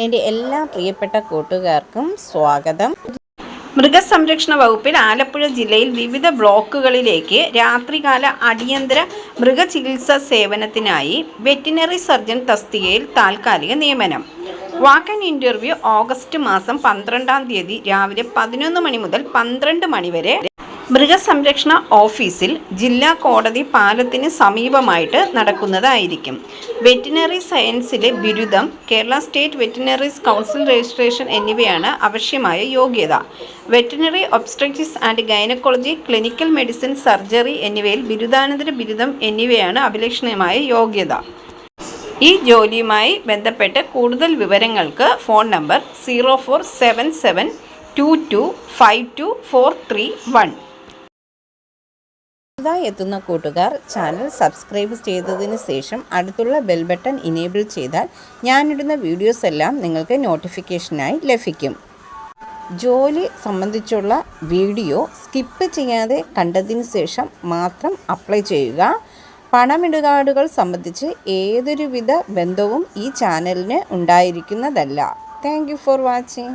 എൻ്റെ എല്ലാ പ്രിയപ്പെട്ട കൂട്ടുകാർക്കും സ്വാഗതം. മൃഗസംരക്ഷണ വകുപ്പിൽ ആലപ്പുഴ ജില്ലയിൽ വിവിധ ബ്ലോക്കുകളിലേക്ക് രാത്രികാല അടിയന്തര മൃഗചികിത്സാ സേവനത്തിനായി വെറ്റിനറി സർജൻ തസ്തികയിൽ താൽക്കാലിക നിയമനം. വാക്ക്-ഇൻ ഇൻ്റർവ്യൂ ഓഗസ്റ്റ് മാസം 12 രാവിലെ 11 മണി മുതൽ 12 മണി വരെ മൃഗസംരക്ഷണ ഓഫീസിൽ ജില്ലാ കോടതി പാലത്തിന് സമീപമായിട്ട് നടക്കുന്നതായിരിക്കും. വെറ്റിനറി സയൻസിലെ ബിരുദം, കേരള സ്റ്റേറ്റ് വെറ്റിനറീസ് കൗൺസിൽ രജിസ്ട്രേഷൻ എന്നിവയാണ് ആവശ്യമായ യോഗ്യത. Veterinary obstetrics and gynaecology, clinical medicine, surgery എന്നിവയിൽ ബിരുദാനന്തര ബിരുദം എന്നിവയാണ് അഭിലഷണീയമായ യോഗ്യത. ഈ ജോലിയുമായി ബന്ധപ്പെട്ട് കൂടുതൽ വിവരങ്ങൾക്ക് ഫോൺ നമ്പർ 0477225241. പുതുതായി എത്തുന്ന കൂട്ടുകാർ ചാനൽ സബ്സ്ക്രൈബ് ചെയ്തതിന് ശേഷം അടുത്തുള്ള ബെൽ ബട്ടൺ ഇനേബിൾ ചെയ്താൽ ഞാനിടുന്ന വീഡിയോസ് എല്ലാം നിങ്ങൾക്ക് നോട്ടിഫിക്കേഷനായി ലഭിക്കും. ജോലി സംബന്ധിച്ചുള്ള വീഡിയോ സ്കിപ്പ് ചെയ്യാതെ കണ്ടതിന് ശേഷം മാത്രം അപ്ലൈ ചെയ്യുക. പണമിടപാടുകൾ സംബന്ധിച്ച് ഏതൊരുവിധ ബന്ധവും ഈ ചാനലിന് ഉണ്ടായിരിക്കുന്നതല്ല. Thank you for watching.